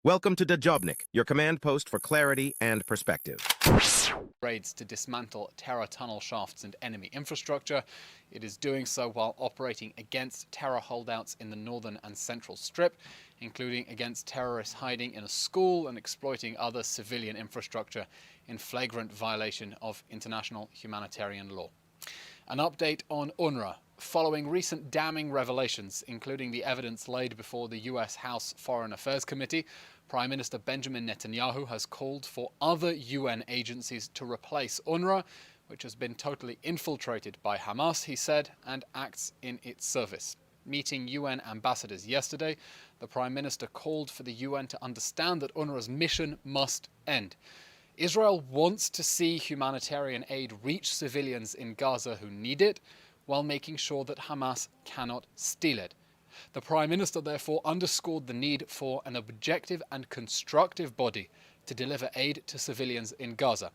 Welcome to Dejobnik, your command post for clarity and perspective. Raids to dismantle terror tunnel shafts and enemy infrastructure. It is doing so while operating against terror holdouts in the northern and central strip, including against terrorists hiding in a school and exploiting other civilian infrastructure in flagrant violation of international humanitarian law. An update on UNRWA. Following recent damning revelations, including the evidence laid before the US House Foreign Affairs Committee, Prime Minister Benjamin Netanyahu has called for other UN agencies to replace UNRWA, which has been totally infiltrated by Hamas, he said, and acts in its service. Meeting UN ambassadors yesterday, the Prime Minister called for the UN to understand that UNRWA's mission must end. Israel wants to see humanitarian aid reach civilians in Gaza who need it, while making sure that Hamas cannot steal it. The Prime Minister therefore underscored the need for an objective and constructive body to deliver aid to civilians in Gaza.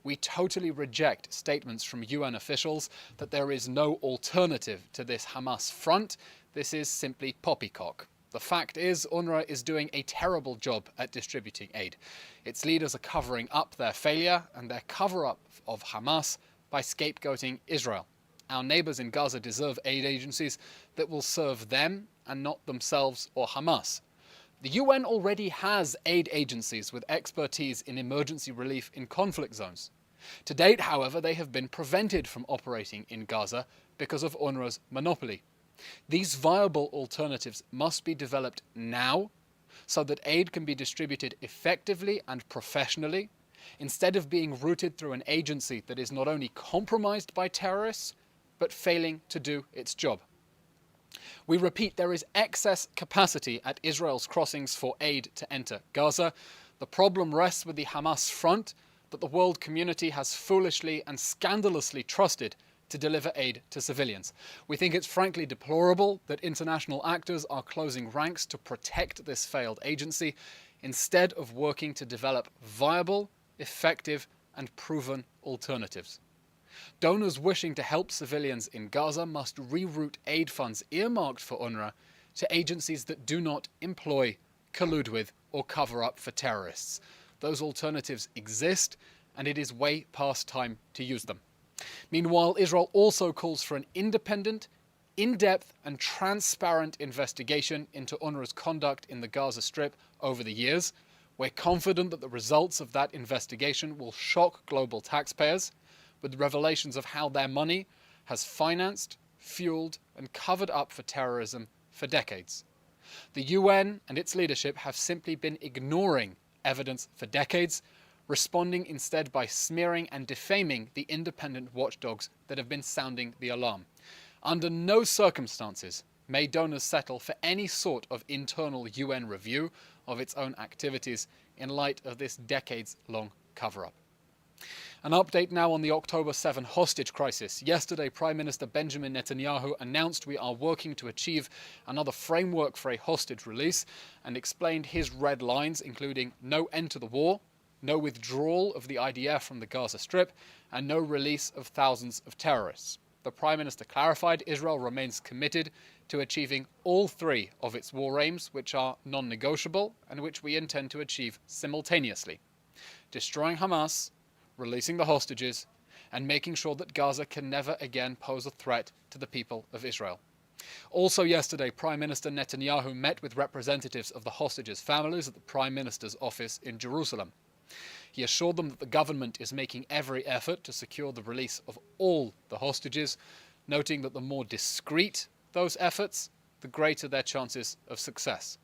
We totally reject statements from UN officials that there is no alternative to this Hamas front. This is simply poppycock. The fact is, UNRWA is doing a terrible job at distributing aid. Its leaders are covering up their failure and their cover-up of Hamas by scapegoating Israel. Our neighbours in Gaza deserve aid agencies that will serve them and not themselves or Hamas. The UN already has aid agencies with expertise in emergency relief in conflict zones. To date, however, they have been prevented from operating in Gaza because of UNRWA's monopoly. These viable alternatives must be developed now so that aid can be distributed effectively and professionally, instead of being routed through an agency that is not only compromised by terrorists, but failing to do its job. We repeat, there is excess capacity at Israel's crossings for aid to enter Gaza. The problem rests with the Hamas front that the world community has foolishly and scandalously trusted to deliver aid to civilians. We think it's frankly deplorable that international actors are closing ranks to protect this failed agency, instead of working to develop viable, effective, and proven alternatives. Donors wishing to help civilians in Gaza must reroute aid funds earmarked for UNRWA to agencies that do not employ, collude with, or cover up for terrorists. Those alternatives exist, and it is way past time to use them. Meanwhile, Israel also calls for an independent, in-depth, and transparent investigation into UNRWA's conduct in the Gaza Strip over the years. We're confident that the results of that investigation will shock global taxpayers, with revelations of how their money has financed, fueled, and covered up for terrorism for decades. The UN and its leadership have simply been ignoring evidence for decades, responding instead by smearing and defaming the independent watchdogs that have been sounding the alarm. Under no circumstances may donors settle for any sort of internal UN review of its own activities in light of this decades-long cover-up. An update now on the October 7 hostage crisis. Yesterday, Prime Minister Benjamin Netanyahu announced we are working to achieve another framework for a hostage release and explained his red lines, including no end to the war, no withdrawal of the IDF from the Gaza Strip, and no release of thousands of terrorists. The Prime Minister clarified Israel remains committed to achieving all three of its war aims, which are non-negotiable and which we intend to achieve simultaneously: destroying Hamas, releasing the hostages, and making sure that Gaza can never again pose a threat to the people of Israel. Also yesterday, Prime Minister Netanyahu met with representatives of the hostages' families at the Prime Minister's office in Jerusalem. He assured them that the government is making every effort to secure the release of all the hostages, noting that the more discreet those efforts, the greater their chances of success.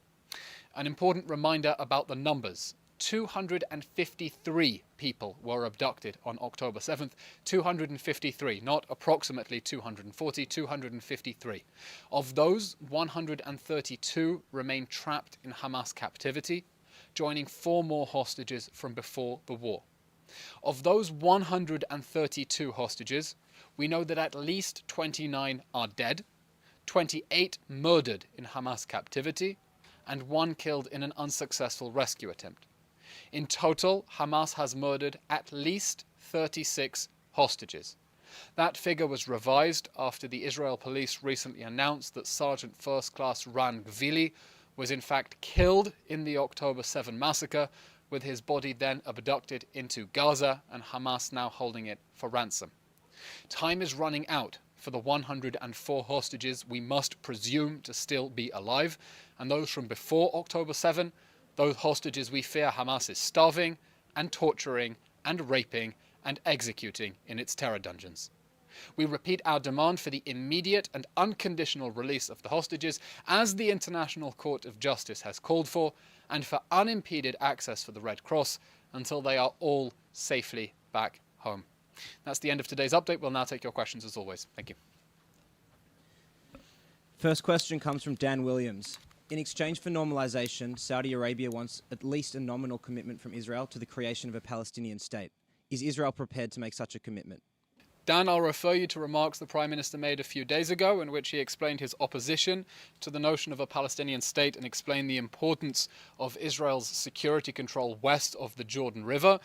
An important reminder about the numbers. 253 people were abducted on October 7th. 253, not approximately 240, 253. Of those, 132 remain trapped in Hamas captivity, joining 4 more hostages from before the war. Of those 132 hostages, we know that at least 29 are dead, 28 murdered in Hamas captivity, and 1 killed in an unsuccessful rescue attempt. In total, Hamas has murdered at least 36 hostages. That figure was revised after the Israel police recently announced that Sergeant First Class Ran Gvili was in fact killed in the October 7 massacre, with his body then abducted into Gaza and Hamas now holding it for ransom. Time is running out for the 104 hostages we must presume to still be alive, and those from before October 7, those hostages we fear Hamas is starving and torturing and raping and executing in its terror dungeons. We repeat our demand for the immediate and unconditional release of the hostages, as the International Court of Justice has called for, and for unimpeded access for the Red Cross until they are all safely back home. That's the end of today's update. We'll now take your questions as always. Thank you. First question comes from Dan Williams. In exchange for normalization, Saudi Arabia wants at least a nominal commitment from Israel to the creation of a Palestinian state. Is Israel prepared to make such a commitment? Dan, I'll refer you to remarks the Prime Minister made a few days ago in which he explained his opposition to the notion of a Palestinian state and explained the importance of Israel's security control west of the Jordan River.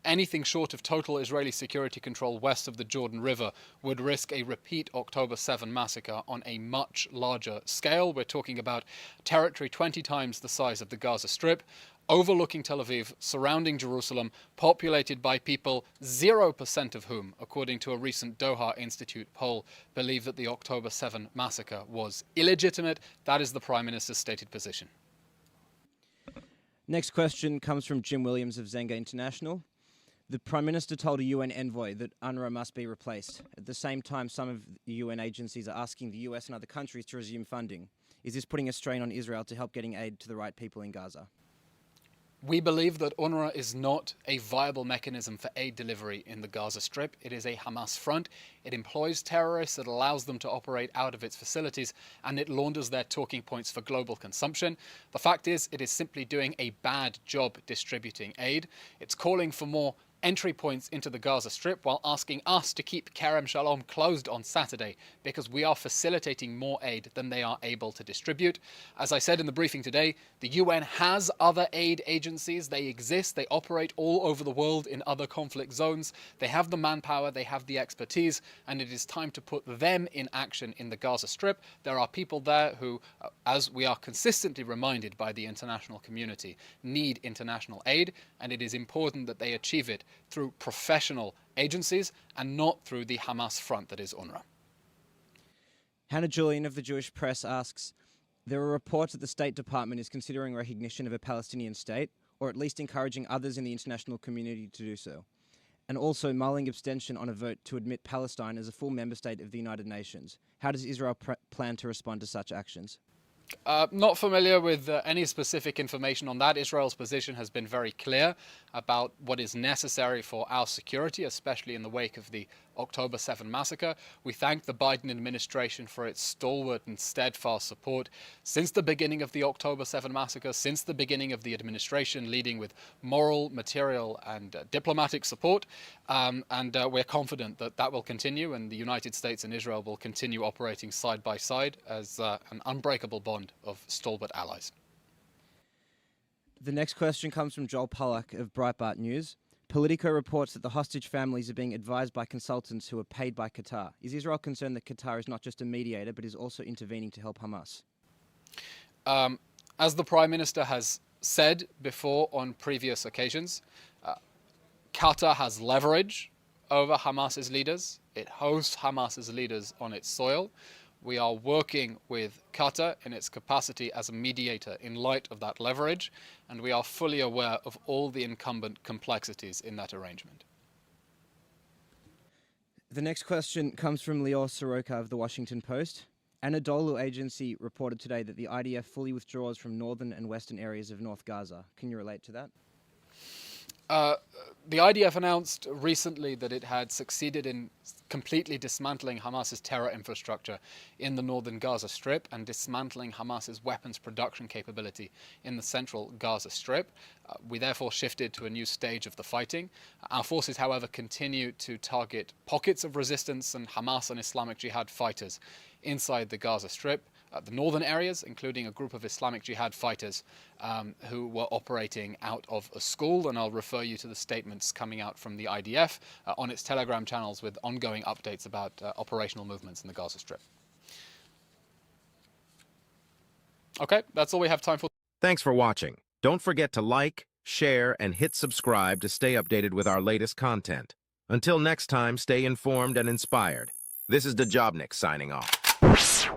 Anything short of total Israeli security control west of the Jordan River would risk a repeat October 7 massacre on a much larger scale. We're talking about territory 20 times the size of the Gaza Strip, overlooking Tel Aviv, surrounding Jerusalem, populated by people 0% of whom, according to a recent Doha Institute poll, believe that the October 7 massacre was illegitimate. That is the Prime Minister's stated position. Next question comes from Jim Williams of Zenga International. The Prime Minister told a UN envoy that UNRWA must be replaced. At the same time, some of the UN agencies are asking the US and other countries to resume funding. Is this putting a strain on Israel to help getting aid to the right people in Gaza? We believe that UNRWA is not a viable mechanism for aid delivery in the Gaza Strip. It is a Hamas front. It employs terrorists, it allows them to operate out of its facilities, and it launders their talking points for global consumption. The fact is, it is simply doing a bad job distributing aid. It's calling for more entry points into the Gaza Strip while asking us to keep Kerem Shalom closed on Saturday because we are facilitating more aid than they are able to distribute. As I said in the briefing today, the UN has other aid agencies. They exist. They operate all over the world in other conflict zones. They have the manpower. They have the expertise, and it is time to put them in action in the Gaza Strip. There are people there who, as we are consistently reminded by the international community, need international aid, and it is important that they achieve it through professional agencies and not through the Hamas front that is UNRWA. Hannah Julian of the Jewish Press asks, there are reports that the State Department is considering recognition of a Palestinian state, or at least encouraging others in the international community to do so, and also mulling abstention on a vote to admit Palestine as a full member state of the United Nations. How does Israel plan to respond to such actions? Not familiar with any specific information on that. Israel's position has been very clear about what is necessary for our security, especially in the wake of the October 7 massacre. We thank the Biden administration for its stalwart and steadfast support since the beginning of the October 7 massacre, since the beginning of the administration, leading with moral, material, and diplomatic support. And we're confident that that will continue, and the United States and Israel will continue operating side by side as an unbreakable bond of stalwart allies. The next question comes from Joel Pollack of Breitbart News. Politico reports that the hostage families are being advised by consultants who are paid by Qatar. Is Israel concerned that Qatar is not just a mediator, but is also intervening to help Hamas? As the Prime Minister has said before on previous occasions, Qatar has leverage over Hamas's leaders. It hosts Hamas's leaders on its soil. We are working with Qatar in its capacity as a mediator in light of that leverage, and we are fully aware of all the incumbent complexities in that arrangement. The next question comes from Lior Soroka of The Washington Post. Anadolu Agency reported today that the IDF fully withdraws from northern and western areas of North Gaza. Can you relate to that? The IDF announced recently that it had succeeded in completely dismantling Hamas's terror infrastructure in the northern Gaza Strip and dismantling Hamas's weapons production capability in the central Gaza Strip. We therefore shifted to a new stage of the fighting. Our forces, however, continue to target pockets of resistance and Hamas and Islamic Jihad fighters inside the Gaza Strip. The northern areas, including a group of Islamic Jihad fighters who were operating out of a school, and I'll refer you to the statements coming out from the IDF on its Telegram channels with ongoing updates about operational movements in the Gaza Strip. Okay, that's all we have time for. Thanks for watching. Don't forget to like, share, and hit subscribe to stay updated with our latest content. Until next time, stay informed and inspired. This is Dejobnik signing off.